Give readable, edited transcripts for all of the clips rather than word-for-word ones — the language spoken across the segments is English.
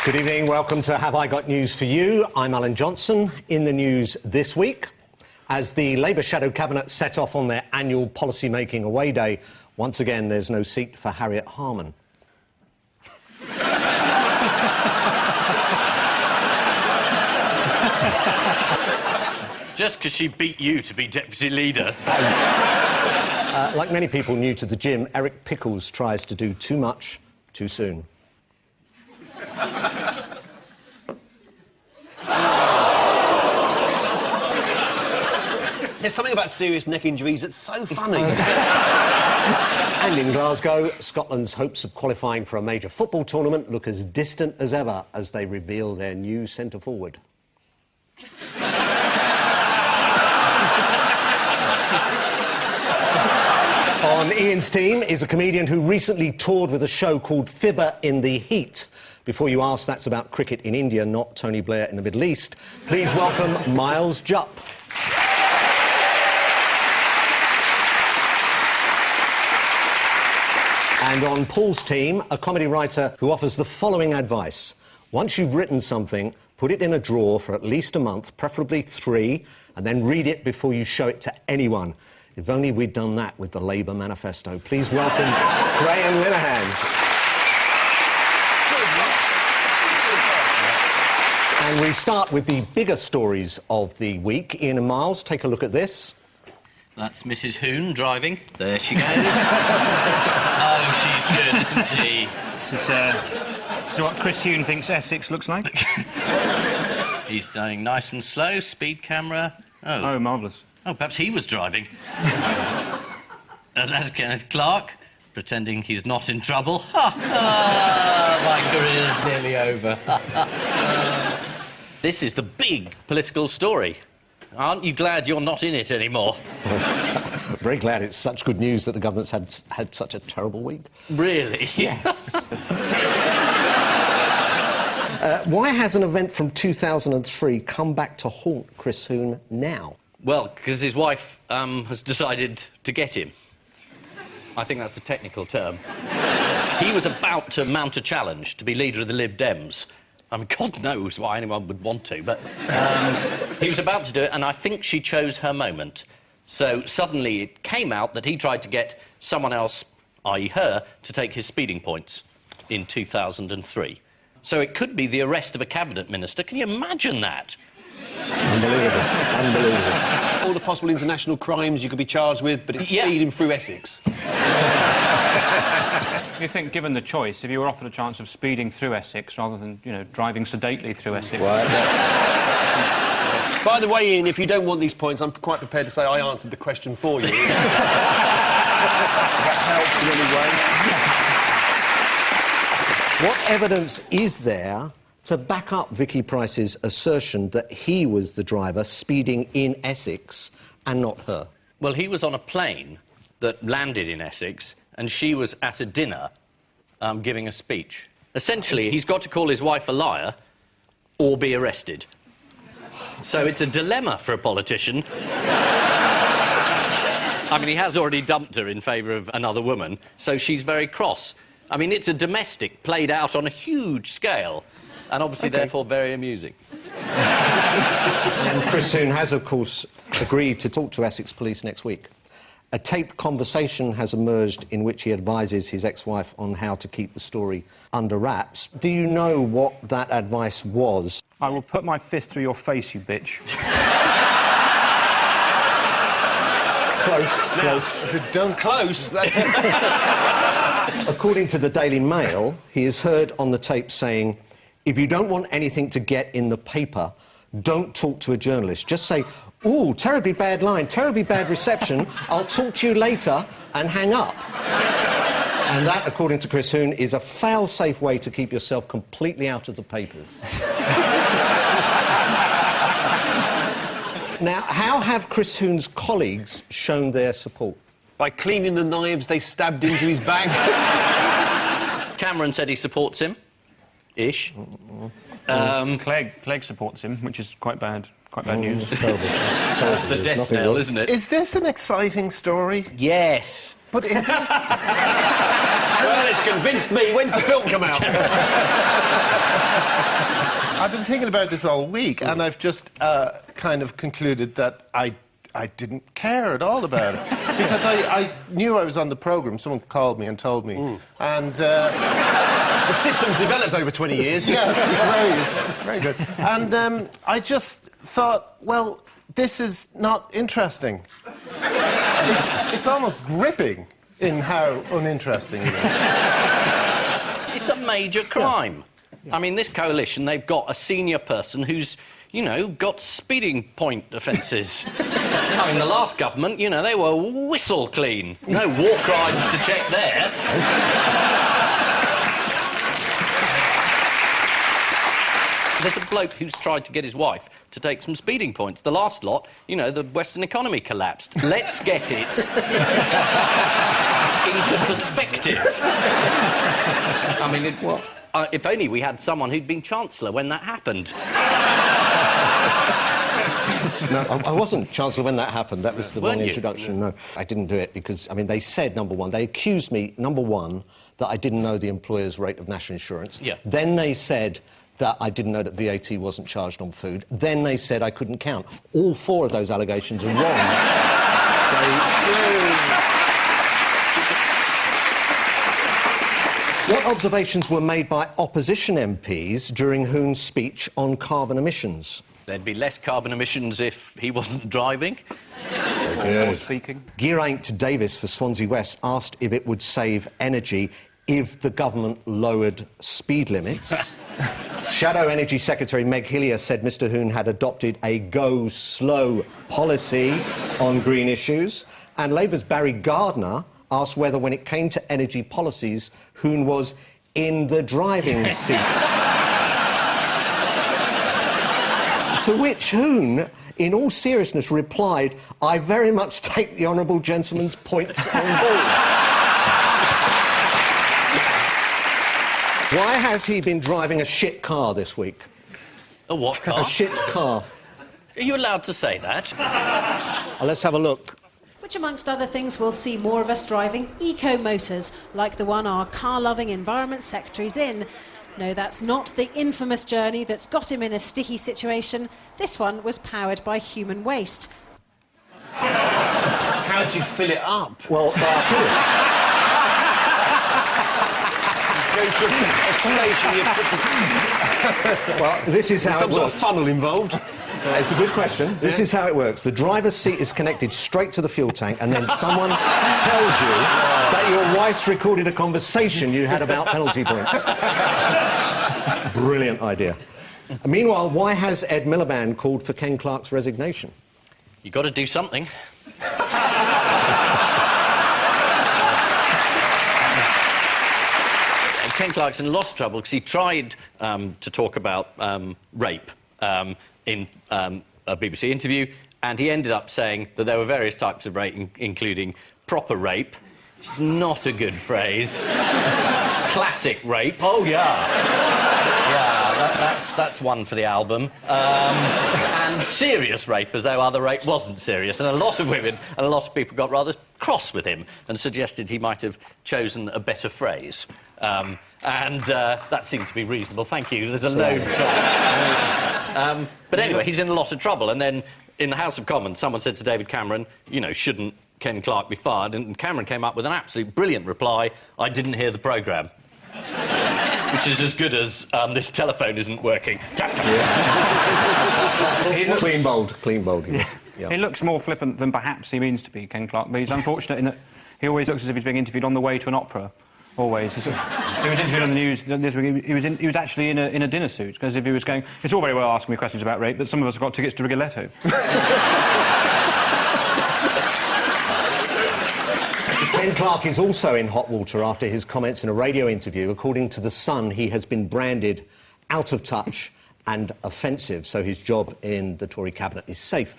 Good evening, welcome to Have I Got News for You? I'm Alan Johnson. In the news this week, as the Labour Shadow Cabinet set off on their annual policy-making away day, once again there's no seat for Harriet Harman. Just because she beat you to be deputy leader. Like many people new to the gym, Eric Pickles tries to do too much too soon. There's something about serious neck injuries that's so funny. And in Glasgow, Scotland's hopes of qualifying for a major football tournament look as distant as ever as they reveal their new centre-forward. On Ian's team is a comedian who recently toured with a show called Fibber in the Heat. Before you ask, that's about cricket in India, not Tony Blair in the Middle East. Please welcome Miles Jupp. And on Paul's team, a comedy writer who offers the following advice. Once you've written something, put it in a drawer for at least a month, preferably 3, and then read it before you show it to anyone. If only we'd done that with the Labour manifesto. Please welcome Graham Linehan. And we start with the bigger stories of the week. Ian and Miles, take a look at this. That's Mrs. Hoon driving. There she goes. Oh, she's good, isn't she? This is what Chris Hoon thinks Essex looks like. He's going nice and slow, speed camera. Oh, marvellous. Oh, perhaps he was driving. That's Kenneth Clark, pretending he's not in trouble. Ha ha! My career's nearly over. This is the big political story. Aren't you glad you're not in it anymore? Very glad it's such good news that the government's had such a terrible week. Really? Yes. Why has an event from 2003 come back to haunt Chris Hoon now? Well, because his wife has decided to get him. I think that's the technical term. He was about to mount a challenge to be leader of the Lib Dems. I mean, God knows why anyone would want to, but he was about to do it, and I think she chose her moment. So suddenly it came out that he tried to get someone else, i.e. her, to take his speeding points in 2003. So it could be the arrest of a cabinet minister. Can you imagine that? Unbelievable. Unbelievable. All the possible international crimes you could be charged with, but it's speeding through Essex. You think, given the choice, if you were offered a chance of speeding through Essex rather than, you know, driving sedately through Essex... Well, that's... By the way, Ian, if you don't want these points, I'm quite prepared to say I answered the question for you. That helps in any way. What evidence is there to back up Vicky Pryce's assertion that he was the driver speeding in Essex and not her? Well, he was on a plane that landed in Essex, and she was at a dinner giving a speech. Essentially, he's got to call his wife a liar or be arrested. So it's a dilemma for a politician. I mean, he has already dumped her in favour of another woman, so she's very cross. I mean, it's a domestic played out on a huge scale, and obviously, therefore, very amusing. And Chris Hoon has, of course, agreed to talk to Essex Police next week. A taped conversation has emerged in which he advises his ex-wife on how to keep the story under wraps. Do you know what that advice was? I will put my fist through your face, you bitch. Close, close. Is it done close? According to the Daily Mail, he is heard on the tape saying, if you don't want anything to get in the paper, don't talk to a journalist. Just say, ooh, terribly bad line, terribly bad reception, I'll talk to you later, and hang up. And that, according to Chris Hoon, is a fail-safe way to keep yourself completely out of the papers. Now, how have Chris Hoon's colleagues shown their support? By cleaning the knives they stabbed into his bag. Cameron said he supports him. Ish. Clegg supports him, which is quite bad. Quite bad news. It's terrible. That's the death knell, isn't it? Is this an exciting story? Yes. But is it? Well, it's convinced me. When's the film come out? I've been thinking about this all week, and I've just kind of concluded that I didn't care at all about it. Because I knew I was on the programme. Someone called me and told me. And... The system's developed over 20 years. Yes, it's very good. And I just thought, well, this is not interesting. It's almost gripping in how uninteresting it is. It's a major crime. Yeah. I mean, this coalition, they've got a senior person who's, you know, got speeding point offences. I mean, the last government, you know, they were whistle clean. No war crimes to check there. There's a bloke who's tried to get his wife to take some speeding points. The last lot, you know, the Western economy collapsed. Let's get it into perspective. I mean, if only we had someone who'd been Chancellor when that happened. No, I wasn't Chancellor when that happened. That was the wrong introduction. Yeah. No, I didn't do it because, I mean, they said, number one, they accused me, number one, that I didn't know the employer's rate of national insurance. Yeah. Then they said that I didn't know that VAT wasn't charged on food. Then they said I couldn't count. All four of those allegations are wrong. What observations were made by opposition MPs during Hoon's speech on carbon emissions? There'd be less carbon emissions if he wasn't driving. Or speaking. Geraint Davis for Swansea West asked if it would save energy if the government lowered speed limits. Shadow Energy Secretary Meg Hillier said Mr Hoon had adopted a go-slow policy on green issues. And Labour's Barry Gardner asked whether, when it came to energy policies, Hoon was in the driving seat. To which Hoon, in all seriousness, replied, "I very much take the honourable gentleman's points on board." Why has he been driving a shit car this week? A what car? A shit car. Are you allowed to say that? Let's have a look. Which, amongst other things, will see more of us driving eco-motors, like the one our car-loving Environment Secretary's in. No, that's not the infamous journey that's got him in a sticky situation. This one was powered by human waste. How'd you fill it up? Well, I'll tell you. Go to a station, you put Well, this is how some it sort works. of funnel involved. It's a good question. This is how it works. The driver's seat is connected straight to the fuel tank, and then someone tells you that your wife's recorded a conversation you had about penalty points. Brilliant idea. Meanwhile, why has Ed Miliband called for Ken Clarke's resignation? You've got to do something. Ken Clarke's in a lot of trouble because he tried to talk about rape in a BBC interview, and he ended up saying that there were various types of rape, including proper rape, which is not a good phrase. Classic rape. Oh, yeah. Yeah, that's one for the album. And serious rape, as though other rape wasn't serious. And a lot of women and a lot of people got rather cross with him and suggested he might have chosen a better phrase. That seemed to be reasonable. Thank you. There's a load. But anyway, he's in a lot of trouble. And then in the House of Commons, someone said to David Cameron, you know, shouldn't Ken Clarke be fired? And Cameron came up with an absolutely brilliant reply: I didn't hear the programme. Which is as good as this telephone isn't working. Clean bold. Yeah. He looks more flippant than perhaps he means to be, Ken Clarke, but he's unfortunate in that he always looks as if he's being interviewed on the way to an opera. Always. He was interviewed on the news this week. He was actually in a dinner suit, because if he was going... It's all very well asking me questions about rape, but some of us have got tickets to Rigoletto. Ken Clarke is also in hot water after his comments in a radio interview. According to The Sun, he has been branded out of touch and offensive, so his job in the Tory cabinet is safe.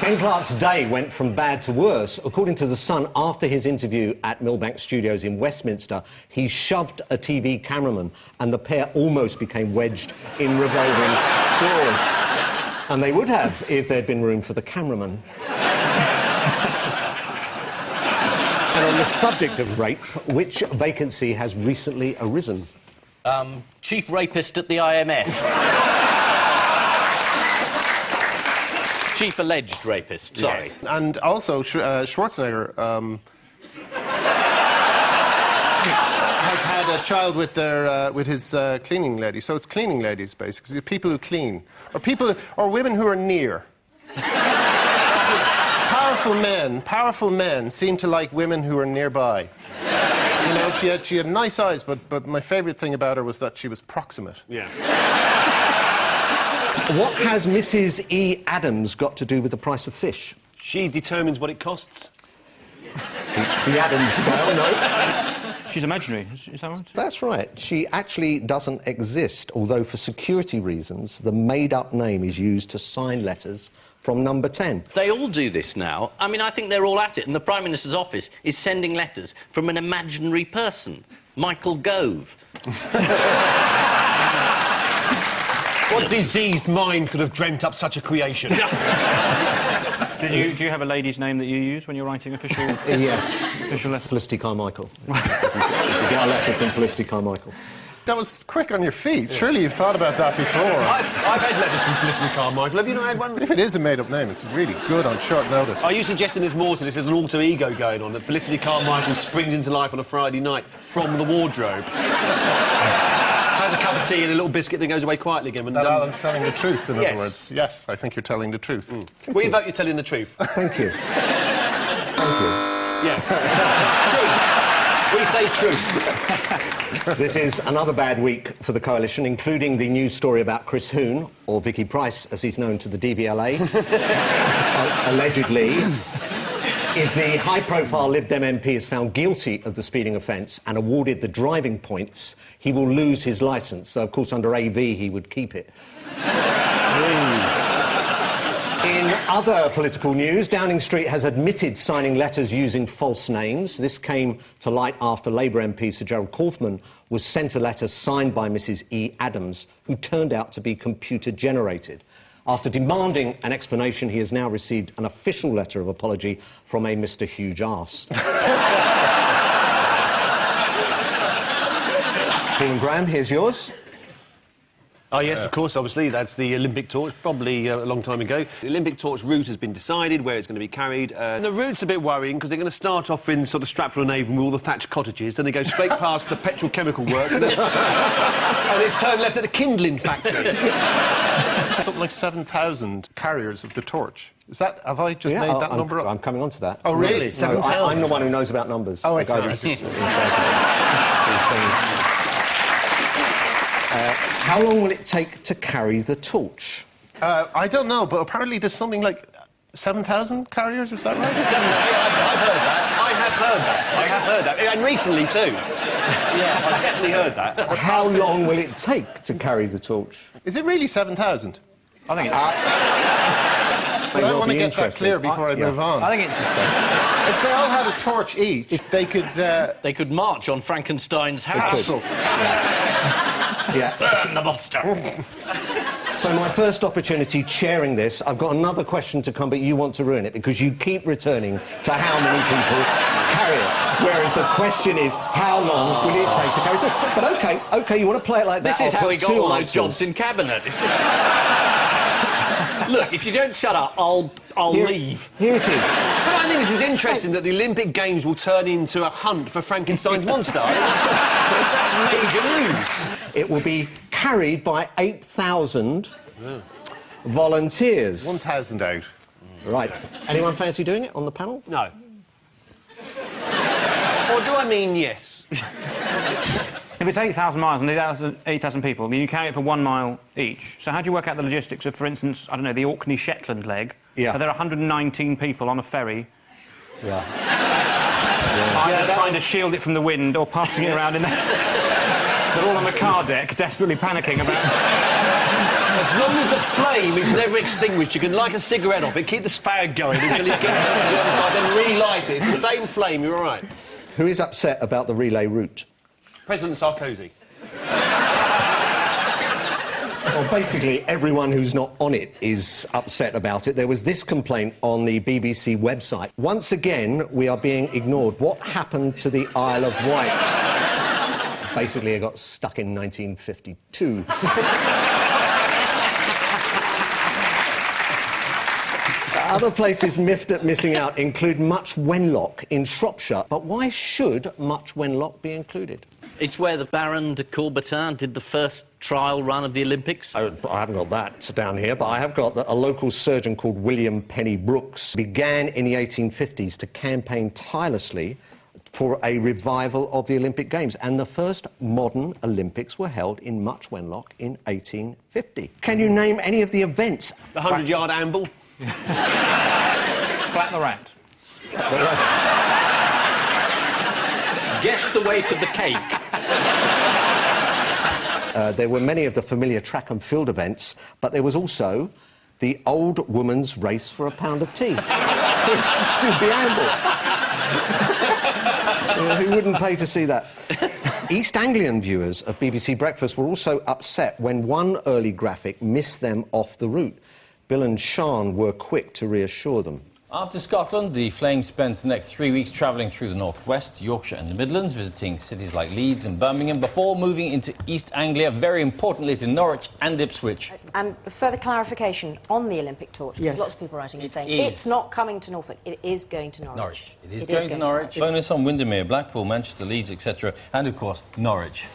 Ken Clarke's day went from bad to worse. According to The Sun, after his interview at Millbank Studios in Westminster, he shoved a TV cameraman and the pair almost became wedged in revolving doors. And they would have if there'd been room for the cameraman. And on the subject of rape, which vacancy has recently arisen? Chief rapist at the IMF. Chief alleged rapist, sorry. Yes. And also, Schwarzenegger has had a child with his cleaning lady. So it's cleaning ladies, basically. People who clean. Or women who are near. Powerful men seem to like women who are nearby. You know, she had nice eyes, but my favourite thing about her was that she was proximate. Yeah. What has Mrs. E. Adams got to do with the price of fish? She determines what it costs. The Adams scale, no? She's imaginary, is that right? That's right. She actually doesn't exist, although for security reasons, the made-up name is used to sign letters from number 10. They all do this now. I mean, I think they're all at it, and the Prime Minister's office is sending letters from an imaginary person, Michael Gove. What diseased mind could have dreamt up such a creation? Do you have a lady's name that you use when you're writing official... Yes. Official letter? Felicity Carmichael. You get a letter from Felicity Carmichael. That was quick on your feet. Surely you've thought about that before. I've had letters from Felicity Carmichael. Have you not had one? If it is a made-up name, it's really good on short notice. Are you suggesting there's more to this? There's an alter ego going on, that Felicity Carmichael springs into life on a Friday night from the wardrobe, has a cup of tea and a little biscuit and goes away quietly again. And, That Alan's telling the truth, in Yes. other words. Yes, I think you're telling the truth. We vote you're telling the truth. Thank you. Thank you. Yeah. Truth. We say truth. This is another bad week for the Coalition, including the news story about Chris Hoon, or Vicky Price, as he's known to the DVLA. Allegedly, if the high-profile Lib Dem MP is found guilty of the speeding offence and awarded the driving points, he will lose his licence. So, of course, under AV, he would keep it. In other political news, Downing Street has admitted signing letters using false names. This came to light after Labour MP Sir Gerald Kaufman was sent a letter signed by Mrs. E. Adams, who turned out to be computer-generated. After demanding an explanation, he has now received an official letter of apology from a Mr. Huge Arse. Stephen Graham, here's yours. Oh, yes, of course, obviously. That's the Olympic torch, probably a long time ago. The Olympic torch route has been decided, where it's going to be carried. And the route's a bit worrying, because they're going to start off in sort of Stratford-on-Avon with all the thatched cottages, then they go straight past the petrochemical works, and it's turned left at the kindling factory. Something like 7,000 carriers of the torch. Is that... Have I just made that number up? I'm coming on to that. Oh, really? No, 7,000? I'm the one who knows about numbers. Oh, I The guy see. who's in charge of these things. How long will it take to carry the torch? I don't know, but apparently there's something like 7,000 carriers, is that right? I've heard that. I have heard that. And recently, too. Yeah, I've definitely heard that. How long will it take to carry the torch? Is it really 7,000? I think it's... But I want to get that clear before I move on. I think it's... If they all had a torch each, they could... They could march on Frankenstein's house. Yeah. Burn the monster. So my first opportunity chairing this, I've got another question to come, but you want to ruin it because you keep returning to how many people carry it. Whereas the question is, how long will it take to carry it? But OK, you want to play it like that? This is how I'll he put got two all those answers. jobs in cabinet. Look, if you don't shut up, I'll leave. Here it is. But I think this is interesting that the Olympic Games will turn into a hunt for Frankenstein's monster. That's major news. It will be carried by 8,000 volunteers. 1,000 out. Right. Anyone fancy doing it on the panel? No. Or do I mean yes? If it's 8,000 miles and 8,000 people, then you carry it for 1 mile each. So how do you work out the logistics of, for instance, I don't know, the Orkney-Shetland leg? Yeah. So there are 119 people on a ferry. Yeah. Either trying to shield it from the wind or passing it around in the... They're all on the car deck, desperately panicking about... As long as the flame is never extinguished, you can light a cigarette off it, keep the fag going until you get to the other side, then relight it. It's the same flame, you're all right. Who is upset about the relay route? President Sarkozy. Well, basically, everyone who's not on it is upset about it. There was this complaint on the BBC website. Once again, we are being ignored. What happened to the Isle of Wight? Basically, it got stuck in 1952. Other places miffed at missing out include Much Wenlock in Shropshire. But why should Much Wenlock be included? It's where the Baron de Coubertin did the first trial run of the Olympics. I haven't got that down here, but I have got that a local surgeon called William Penny Brooks began in the 1850s to campaign tirelessly for a revival of the Olympic Games. And the first modern Olympics were held in Much Wenlock in 1850. Can you name any of the events? The 100-yard amble. Splat the rat. Guess the weight of the cake. There were many of the familiar track and field events, but there was also the old woman's race for a pound of tea, which is the amble. Who wouldn't pay to see that? East Anglian viewers of BBC Breakfast were also upset when one early graphic missed them off the route. Bill and Sean were quick to reassure them. After Scotland, the Flames spent the next 3 weeks travelling through the northwest, Yorkshire and the Midlands, visiting cities like Leeds and Birmingham, before moving into East Anglia, very importantly to Norwich and Ipswich. And further clarification on the Olympic torch, because lots of people writing and saying it's not coming to Norfolk, it is going to Norwich. It is going to Norwich. Bonus on Windermere, Blackpool, Manchester, Leeds, etc. And, of course, Norwich.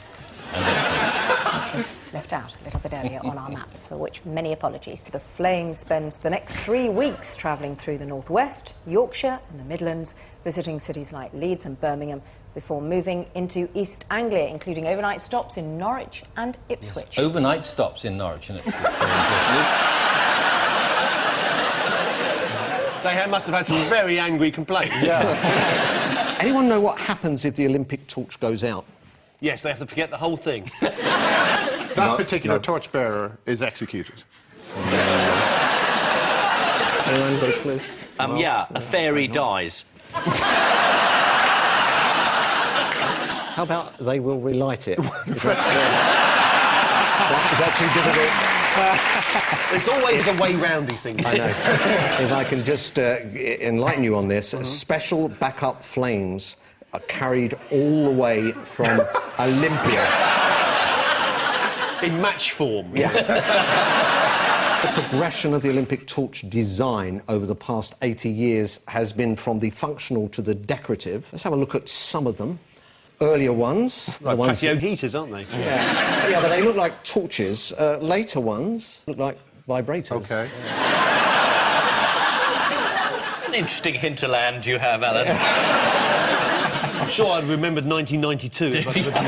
Left out a little bit earlier on our map, for which many apologies. The Flame spends the next 3 weeks travelling through the northwest, Yorkshire and the Midlands, visiting cities like Leeds and Birmingham, before moving into East Anglia, including overnight stops in Norwich and Ipswich. Yes, overnight stops in Norwich and Ipswich. They must have had some very angry complaints. Yeah. Anyone know what happens if the Olympic torch goes out? Yes, they have to forget the whole thing. That particular torchbearer is executed. Anyone got a clue? Yeah, a fairy dies. How about they will relight it? Is that too difficult? There's always a way round these things. I know. If I can just enlighten you on this, special backup flames are carried all the way from Olympia. In match form. Yeah. The progression of the Olympic torch design over the past 80 years has been from the functional to the decorative. Let's have a look at some of them. Earlier ones... Like patio heaters, aren't they? Yeah, but they look like torches. Later ones look like vibrators. OK. An interesting hinterland you have, Alan. I'm sure I'd remembered 1992 if I could have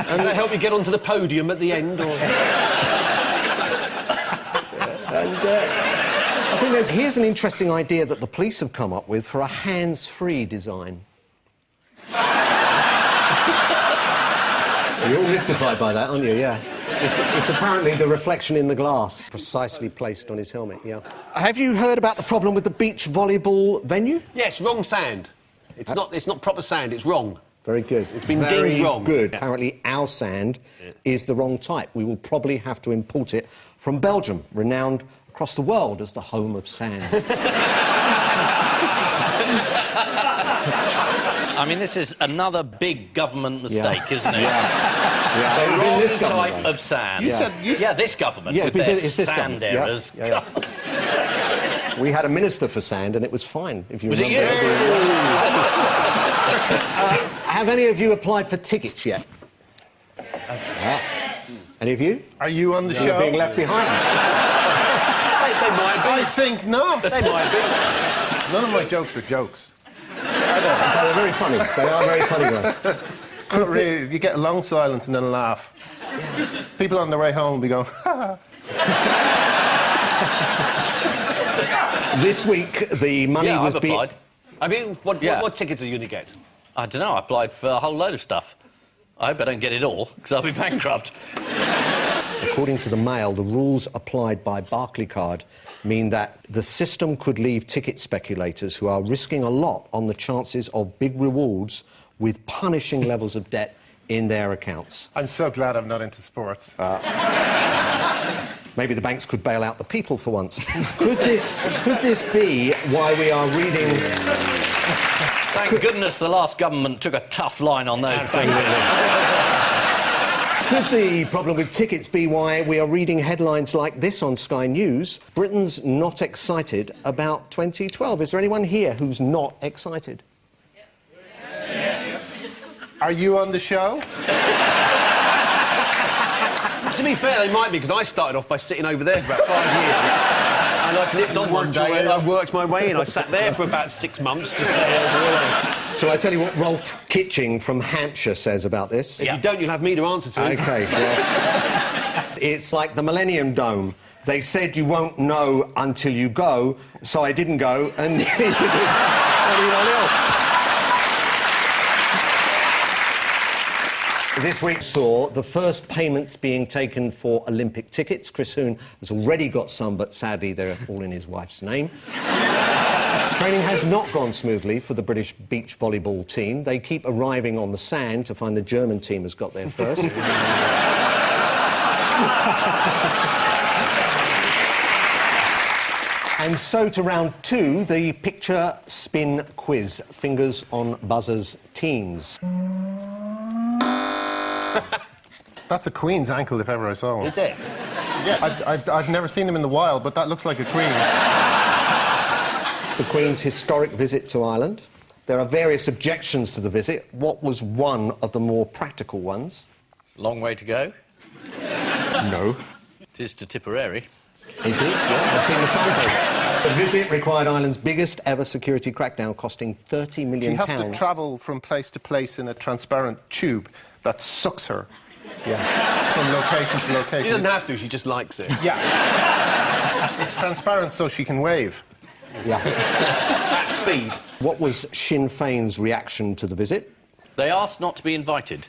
Can that help you get onto the podium at the end? Or... I think here's an interesting idea that the police have come up with for a hands-free design. You're all mystified by that, aren't you? Yeah. It's apparently the reflection in the glass, precisely placed on his helmet, yeah. Have you heard about the problem with the beach volleyball venue? Yes, wrong sand. It's not proper sand, it's wrong. Very good. It's been very deemed wrong. Good. Yeah. Apparently our sand is the wrong type. We will probably have to import it from Belgium, renowned across the world as the home of sand. I mean, this is another big government mistake, isn't it? Yeah. The wrong this type of sand. Yeah, this government Yeah, with their it's this sand government. errors. Yeah. We had a minister for sand, and it was fine. If you Was it remember. you? Have any of you applied for tickets yet? Any of you? Are you on the You're show? being left behind. They might be. I think not. They might be. None of my jokes are jokes. They're very funny. They are very funny, though. Not really. You get a long silence and then a laugh. People on their way home will be going, ha. This week, the money Yeah, was I've being... applied. I mean, what tickets are you going to get? I don't know, I applied for a whole load of stuff. I hope I don't get it all, because I'll be bankrupt. According to the Mail, the rules applied by Barclaycard mean that the system could leave ticket speculators who are risking a lot on the chances of big rewards with punishing levels of debt in their accounts. I'm so glad I'm not into sports. Maybe the banks could bail out the people for once. Could this be why we are reading... Thank goodness the last government took a tough line on those banks. Could the problem with tickets be why we are reading headlines like this on Sky News? Britain's not excited about 2012. Is there anyone here who's not excited? Are you on the show? To be fair, they might be, because I started off by sitting over there for about 5 years. And I've nipped on one day and I've worked my way in. I sat there for about 6 months to stay over. Shall I tell you what Rolf Kitching from Hampshire says about this? If you don't, you'll have me to answer to. OK, well, it's like the Millennium Dome. They said you won't know until you go, so I didn't go, and neither did anyone else. This week saw the first payments being taken for Olympic tickets. Chris Hoon has already got some, but sadly they're all in his wife's name. Training has not gone smoothly for the British beach volleyball team. They keep arriving on the sand to find the German team has got there first. And so to round 2, the picture spin quiz. Fingers on buzzers, teams. That's a Queen's ankle if ever I saw one. Is it? Yeah, I've never seen him in the wild, but that looks like a Queen. It's the Queen's historic visit to Ireland. There are various objections to the visit. What was one of the more practical ones? It's a long way to go. No. It is to Tipperary. It is, yeah. I've seen the signpost. The visit required Ireland's biggest ever security crackdown, costing £30 million. She has to travel from place to place in a transparent tube that sucks her. Yeah. From location to location. She doesn't have to, she just likes it. Yeah. It's transparent so she can wave. Yeah. At speed. What was Sinn Féin's reaction to the visit? They asked not to be invited,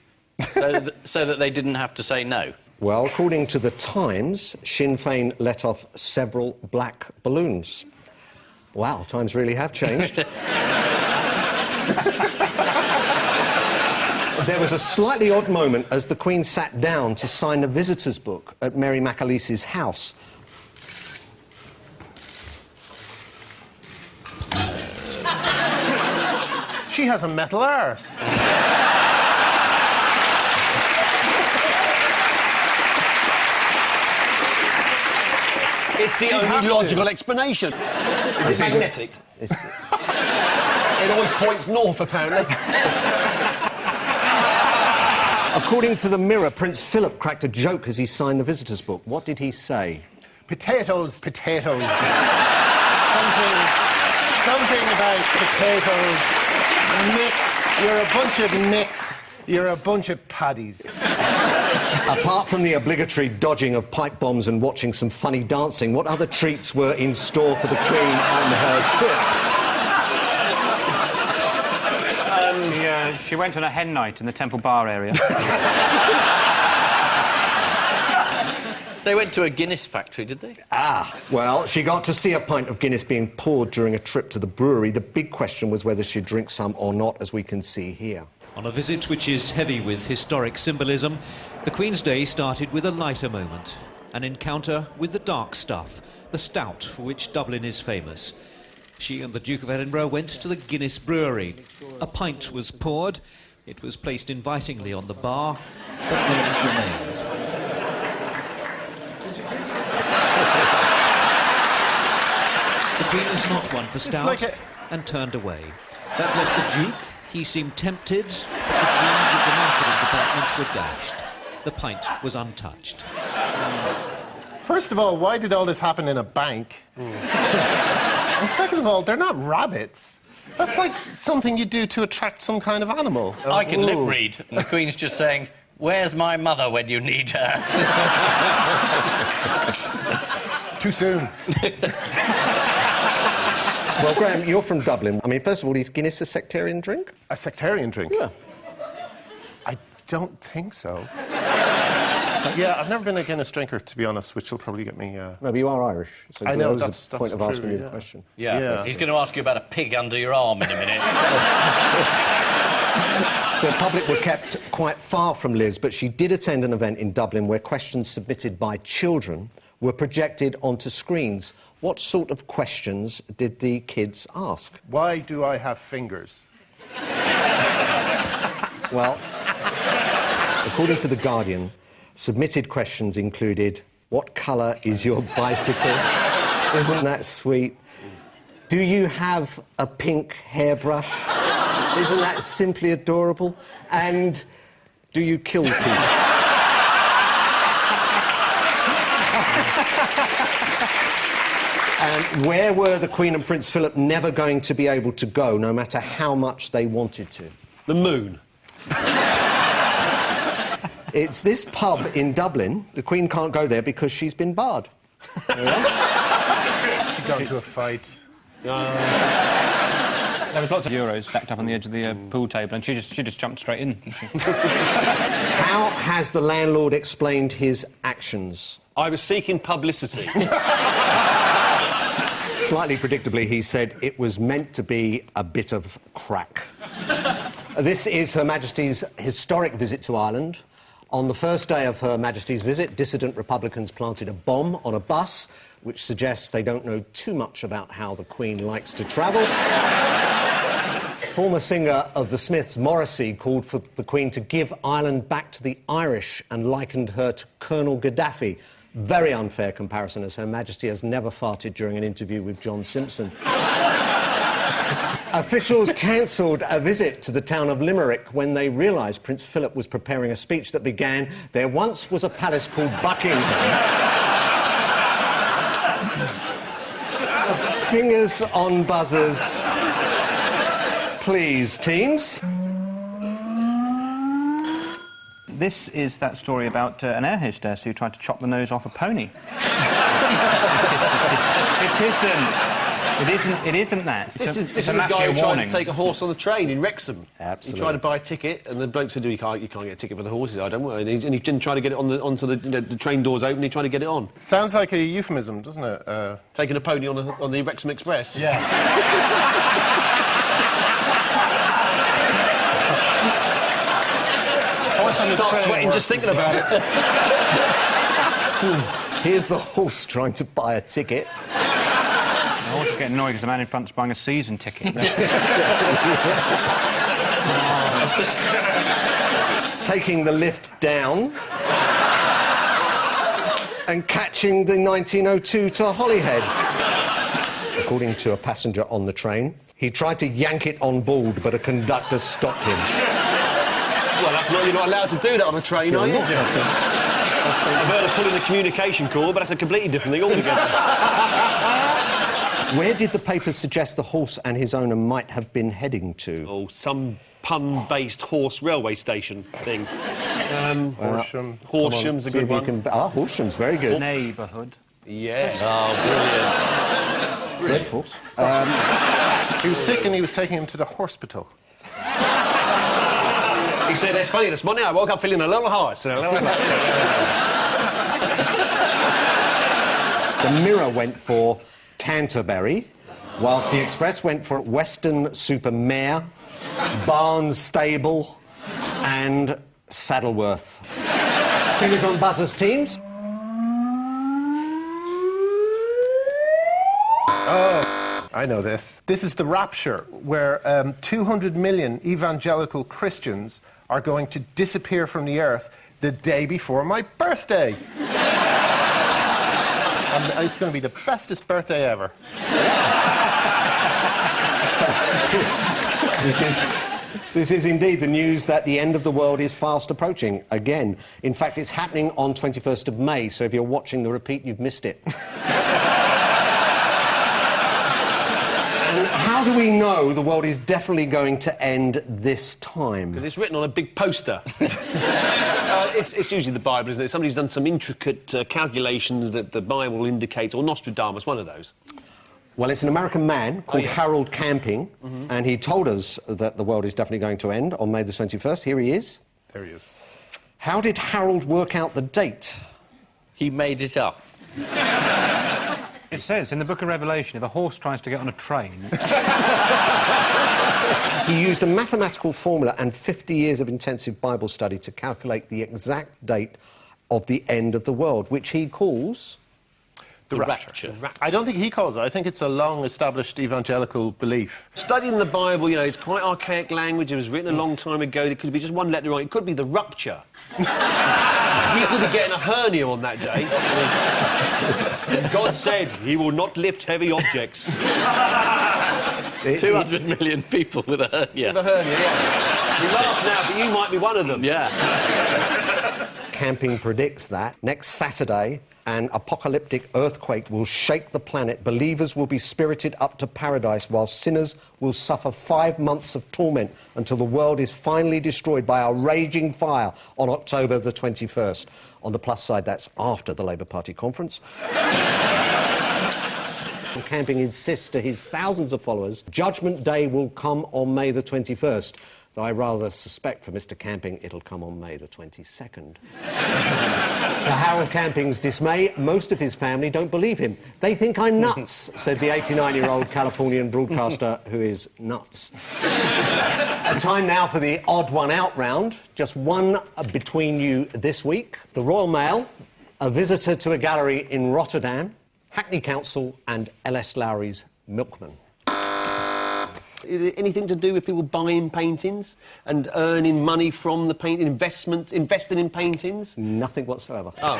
so that they didn't have to say no. Well, according to The Times, Sinn Féin let off several black balloons. Wow, times really have changed. There was a slightly odd moment as the Queen sat down to sign a visitor's book at Mary McAleese's house. She has a metal arse. It's the only logical explanation. Is it magnetic? It always points north, apparently. According to the Mirror, Prince Philip cracked a joke as he signed the visitor's book. What did he say? Potatoes, potatoes. Something about potatoes. Nick, you're a bunch of nicks. You're a bunch of paddies. Apart from the obligatory dodging of pipe bombs and watching some funny dancing, what other treats were in store for the Queen on her trip? She went on a hen night in the Temple Bar area. They went to a Guinness factory, did they? Ah, well, she got to see a pint of Guinness being poured during a trip to the brewery. The big question was whether she'd drink some or not, as we can see here. On a visit which is heavy with historic symbolism, the Queen's Day started with a lighter moment. An encounter with the dark stuff, the stout for which Dublin is famous. She and the Duke of Edinburgh went to the Guinness brewery. A pint was poured. It was placed invitingly on the bar, but then it remained. The Queen is not one for stout and turned away. That left the Duke. He seemed tempted, but the dreams of the marketing department were dashed. The pint was untouched. First of all, why did all this happen in a bank? And second of all, they're not rabbits. That's like something you do to attract some kind of animal. I can lip read, and the Queen's just saying, "Where's my mother when you need her?" Too soon. Well, Graham, you're from Dublin. I mean, first of all, is Guinness a sectarian drink? A sectarian drink? Yeah. I don't think so. Yeah, I've never been a Guinness drinker, to be honest, which will probably get me... No, but you are Irish. So I know, that was that's the point of asking true, you the question. Yeah. He's going to ask you about a pig under your arm in a minute. The public were kept quite far from Liz, but she did attend an event in Dublin where questions submitted by children were projected onto screens. What sort of questions did the kids ask? Why do I have fingers? Well, according to The Guardian, submitted questions included, what colour is your bicycle? Isn't that sweet? Do you have a pink hairbrush? Isn't that simply adorable? And do you kill people? And where were the Queen and Prince Philip never going to be able to go, no matter how much they wanted to? The moon. It's this pub in Dublin. The Queen can't go there because she's been barred. She got into a fight. There was lots of euros stacked up on the edge of the pool table, and she just jumped straight in. How has the landlord explained his actions? I was seeking publicity. Slightly predictably, he said it was meant to be a bit of crack. This is Her Majesty's historic visit to Ireland. On the first day of Her Majesty's visit, dissident Republicans planted a bomb on a bus, which suggests they don't know too much about how the Queen likes to travel. Former singer of the Smiths, Morrissey, called for the Queen to give Ireland back to the Irish and likened her to Colonel Gaddafi. Very unfair comparison, as Her Majesty has never farted during an interview with John Simpson. Officials cancelled a visit to the town of Limerick when they realised Prince Philip was preparing a speech that began, "There once was a palace called Buckingham." Fingers on buzzers. Please, teams. This is that story about an air hostess who tried to chop the nose off a pony. It isn't that. This is a guy who tried to take a horse on the train in Wrexham. Absolutely. He tried to buy a ticket, and the bloke said, you can't get a ticket for the horses. I don't want it. And he didn't try to get it onto the train doors open, he tried to get it on. Sounds like a euphemism, doesn't it? Taking a pony on the Wrexham Express. Yeah. I start sweating just thinking about it. Here's the horse trying to buy a ticket. I was getting annoyed because the man in front's buying a season ticket. Taking the lift down and catching the 1902 to Holyhead. According to a passenger on the train, he tried to yank it on board, but a conductor stopped him. Well, you're not allowed to do that on a train, are you? Yes, I've heard of pulling the communication cord, but that's a completely different thing altogether. Where did the papers suggest the horse and his owner might have been heading to? Oh, some pun-based horse railway station thing. Horsham. Horsham's a good one. Horsham's very good. Neighbourhood. Yes. Oh, brilliant. Dreadful. He was sick and he was taking him to the hospital. He said, that's funny, this morning I woke up feeling a little hoarse. The Mirror went for Canterbury, whilst the Express went for Weston-super-Mare, Barnstable and Saddleworth. Fingers on buzzers, teams. Oh, I know this. This is the rapture, where 200 million evangelical Christians are going to disappear from the earth the day before my birthday. And it's going to be the bestest birthday ever. This is indeed the news that the end of the world is fast approaching again. In fact, it's happening on 21st of May, so if you're watching the repeat, you've missed it. And how do we know the world is definitely going to end this time? Because it's written on a big poster. It's usually the Bible, isn't it? Somebody's done some intricate calculations that the Bible indicates, or Nostradamus, one of those. Well, it's an American man called Harold Camping, and he told us that the world is definitely going to end on May the 21st. Here he is. There he is. How did Harold work out the date? He made it up. It says in the Book of Revelation, if a horse tries to get on a train... He used a mathematical formula and 50 years of intensive Bible study to calculate the exact date of the end of the world, which he calls... The rapture. I don't think he calls it. I think it's a long-established evangelical belief. Studying the Bible, you know, it's quite archaic language. It was written a long time ago. It could be just one letter wrong. It could be the rupture. He could be getting a hernia on that day. And God said he will not lift heavy objects. 200 million people with a hernia. With a hernia, yeah. You laugh now, but you might be one of them. Yeah. Camping predicts that next Saturday an apocalyptic earthquake will shake the planet. Believers will be spirited up to paradise, while sinners will suffer 5 months of torment until the world is finally destroyed by a raging fire on October the 21st. On the plus side, that's after the Labour Party conference. Camping insists to his thousands of followers, Judgment Day will come on May the 21st. Though I rather suspect for Mr Camping it'll come on May the 22nd. To Harold Camping's dismay, most of his family don't believe him. They think I'm nuts, said the 89-year-old Californian broadcaster who is nuts. Time now for the odd one out round. Just one between you this week. The Royal Mail, a visitor to a gallery in Rotterdam, Hackney Council and L.S. Lowry's Milkman. Anything to do with people buying paintings and earning money from the painting, investing in paintings? Nothing whatsoever. Oh.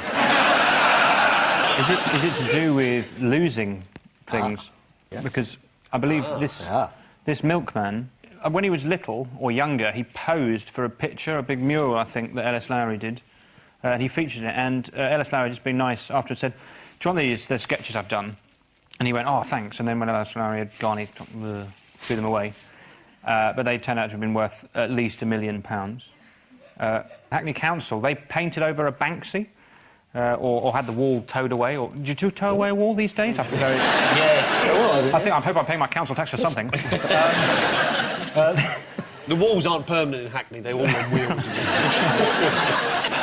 Is it to do with losing things? Yes. Because I believe this milkman, when he was little or younger, he posed for a picture, a big mural, I think, that L.S. Lowry did. And he featured it, and L.S. Lowry just being nice afterwards said, "Do you want these? They're sketches I've done." And he went, "Oh, thanks." And then when L.S. Lowry had gone, he threw them away. But they turned out to have been worth at least £1 million. Hackney Council, they painted over a Banksy, or had the wall towed away. Or do you tow away a wall these days? Yes. I hope I'm paying my council tax for something. The walls aren't permanent in Hackney, they're all on wheels.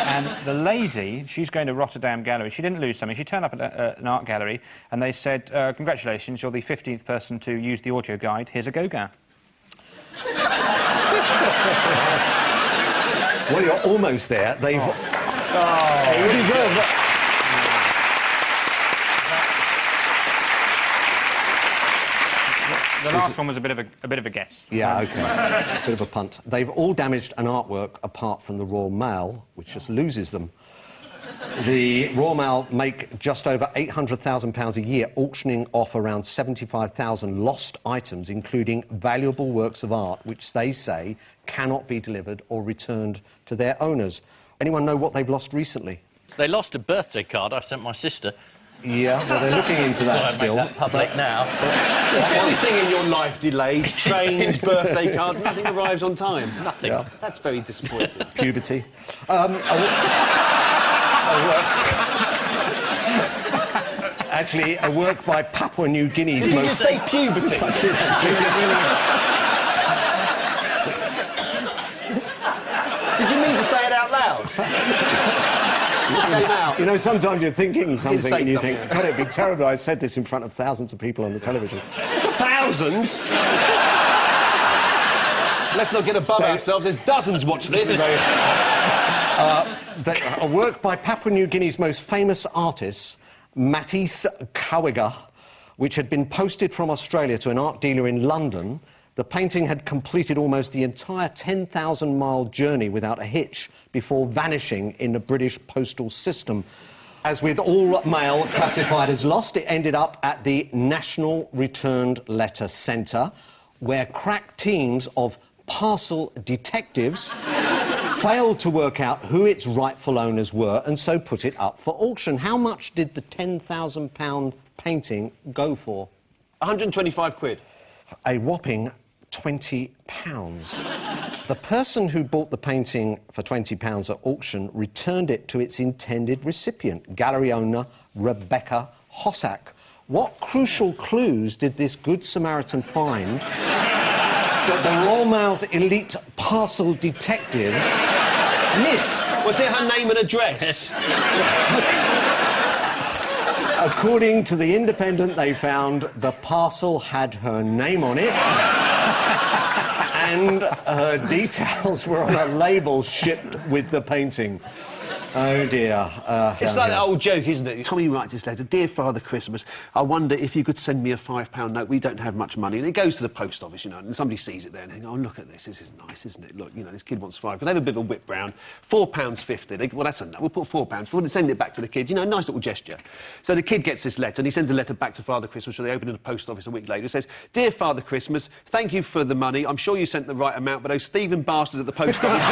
And the lady, she's going to Rotterdam Gallery. She didn't lose something. She turned up at an art gallery and they said, "Congratulations, you're the 15th person to use the audio guide. Here's a Gauguin." Well, you're almost there. They've... You deserve that. The last one was a bit of a guess. Yeah, OK. A bit of a punt. They've all damaged an artwork apart from the Royal Mail, which just loses them. The Royal Mail make just over £800,000 a year, auctioning off around 75,000 lost items, including valuable works of art, which they say cannot be delivered or returned to their owners. Anyone know what they've lost recently? They lost a birthday card I sent my sister. Yeah, well, they're looking into that still. Make that public now. Is anything in your life delayed? Trains, birthday cards, nothing arrives on time? Nothing. Yeah. That's very disappointing. Puberty. Actually, a work by Papua New Guinea's Did you most... just say puberty? I did, actually. Did you mean to say it out loud? Just came out. You know, sometimes you're thinking something and you think, yeah. God, it'd be terrible. I said this in front of thousands of people on the television. Thousands? Let's not get above ourselves. There's dozens watch this. A work by Papua New Guinea's most famous artist, Matisse Kawiga, which had been posted from Australia to an art dealer in London. The painting had completed almost the entire 10,000-mile journey without a hitch before vanishing in the British postal system. As with all mail classified as lost, it ended up at the National Returned Letter Centre, where crack teams of parcel detectives failed to work out who its rightful owners were and so put it up for auction. How much did the £10,000 painting go for? 125 quid. A whopping £20. The person who bought the painting for £20 at auction returned it to its intended recipient, gallery owner Rebecca Hossack. What crucial clues did this Good Samaritan find that the Royal Mail's elite parcel detectives missed? Was it her name and address? According to The Independent, they found the parcel had her name on it And her details were on a label shipped with the painting. Oh, dear. It's like that old joke, isn't it? Tommy writes this letter, "Dear Father Christmas, I wonder if you could send me a £5 note. We don't have much money." And it goes to the post office, you know, and somebody sees it there and thinks, "Oh, look at this. This is nice, isn't it? Look, you know, this kid wants £5. They have a bit of a whip round. £4.50. Well, that's enough. We'll put £4. We'll send it back to the kid. You know, a nice little gesture." So the kid gets this letter and he sends a letter back to Father Christmas, so they open in the post office a week later. It says, "Dear Father Christmas, thank you for the money. I'm sure you sent the right amount, but those thieving bastards at the post office..."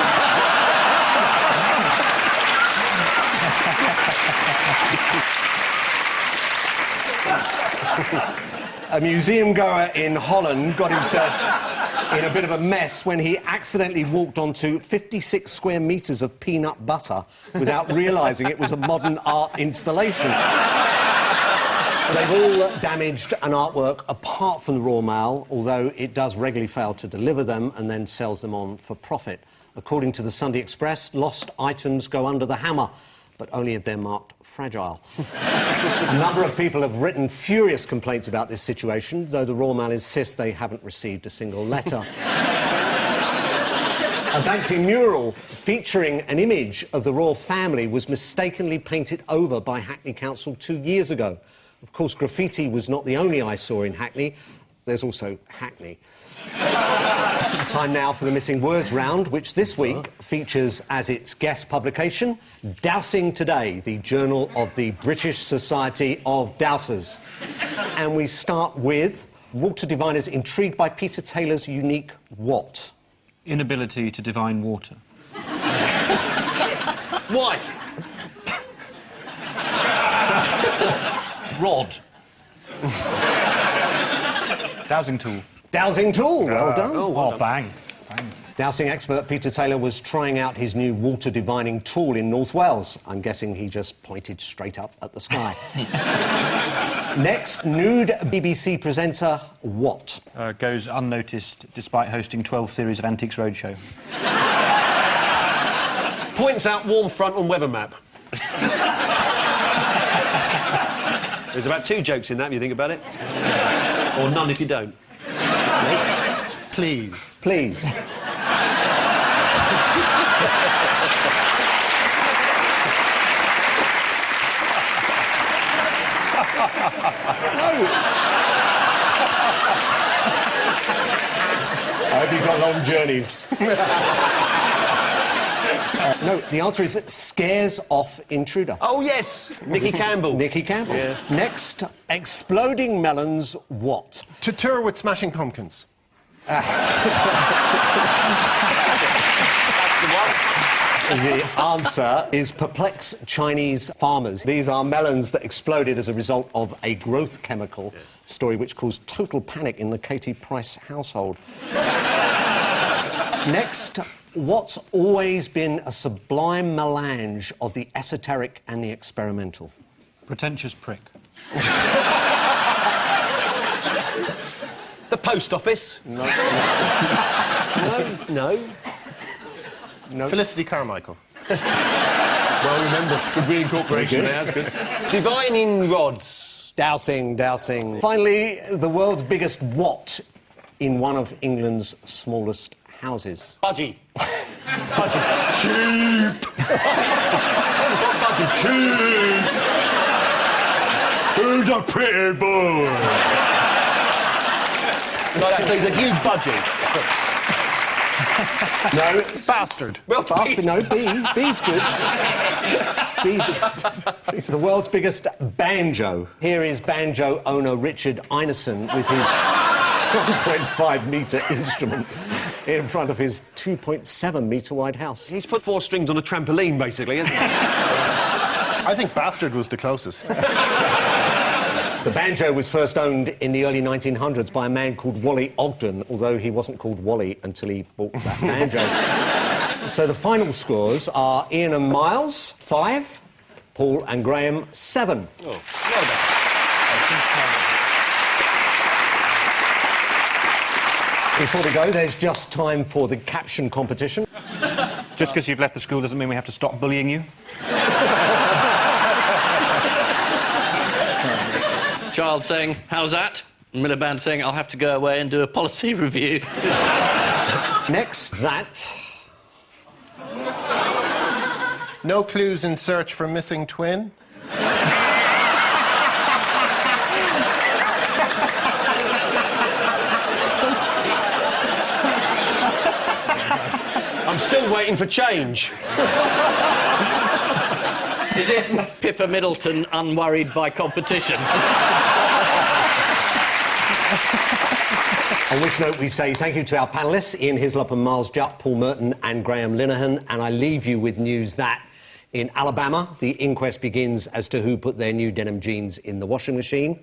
A museum goer in Holland got himself in a bit of a mess when he accidentally walked onto 56 square metres of peanut butter without realising it was a modern art installation. They've all damaged an artwork apart from the Royal Mail, although it does regularly fail to deliver them and then sells them on for profit. According to the Sunday Express, lost items go under the hammer, but only if they're marked fragile. A number of people have written furious complaints about this situation, though the Royal Mail insists they haven't received a single letter. A Banksy mural featuring an image of the royal family was mistakenly painted over by Hackney Council 2 years ago. Of course, graffiti was not the only eyesore in Hackney. There's also Hackney. Time now for the Missing Words round, which this week features as its guest publication Dowsing Today, the journal of the British Society of Dowsers. And we start with water diviners intrigued by Peter Taylor's unique what? Inability to divine water. Wife. Rod. Dowsing tool. Dowsing tool, well done. Oh, bang. Bang. Dowsing expert Peter Taylor was trying out his new water divining tool in North Wales. I'm guessing he just pointed straight up at the sky. Next, nude BBC presenter what? Goes unnoticed despite hosting 12 series of Antiques Roadshow. Points out warm front on weather map. There's about 2 jokes in that, if you think about it. Or none if you don't. Please. Please. I hope you've got long journeys. No, the answer is scares off intruder. Oh, yes! Nicky Campbell. Nicky Campbell. Yeah. Next, exploding melons what? To tour with Smashing Pumpkins. The answer is perplex Chinese farmers. These are melons that exploded as a result of a growth chemical, story which caused total panic in the Katie Price household. Next, what's always been a sublime melange of the esoteric and the experimental? Pretentious prick. The post office. No. No. No. Felicity Carmichael. Well remembered. Good reincorporation there, that's good. Divining rods. Dowsing, dowsing. Finally, the world's biggest what in one of England's smallest houses? Budgie. Budgie. Cheap. Budgie. Cheap. Who's a pretty boy? No, that's a huge budgie. No. Bastard. Well, Bastard, no, B. B's good. B's the world's biggest banjo. Here is banjo owner Richard Einerson with his 1.5-metre instrument in front of his 2.7-metre wide house. He's put 4 strings on a trampoline, basically, hasn't he? I think Bastard was the closest. The banjo was first owned in the early 1900s by a man called Wally Ogden, although he wasn't called Wally until he bought that banjo. So the final scores are Ian and Miles, 5, Paul and Graham, 7. Oh, well done. Before we go, there's just time for the caption competition. Just because you've left the school doesn't mean we have to stop bullying you. Child saying, how's that? Miliband saying, I'll have to go away and do a policy review. Next, that. No clues in search for missing twin. I'm still waiting for change. Is it Pippa Middleton unworried by competition? On which note, we say thank you to our panellists, Ian Hislop and Miles Jupp, Paul Merton and Graham Linehan. And I leave you with news that in Alabama, the inquest begins as to who put their new denim jeans in the washing machine.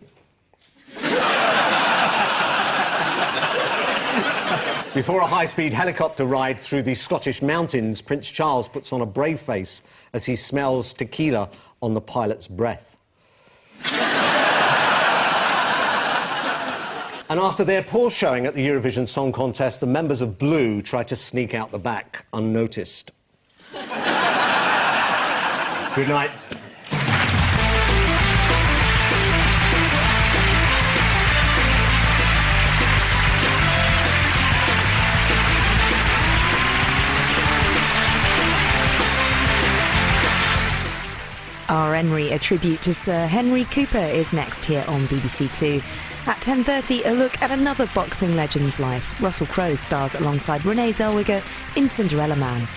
Before a high-speed helicopter ride through the Scottish mountains, Prince Charles puts on a brave face as he smells tequila on the pilot's breath. And after their poor showing at the Eurovision Song Contest, the members of Blue try to sneak out the back unnoticed. Good night. Our Henry, a tribute to Sir Henry Cooper, is next here on BBC Two. At 10:30, a look at another boxing legend's life. Russell Crowe stars alongside Renee Zellweger in Cinderella Man.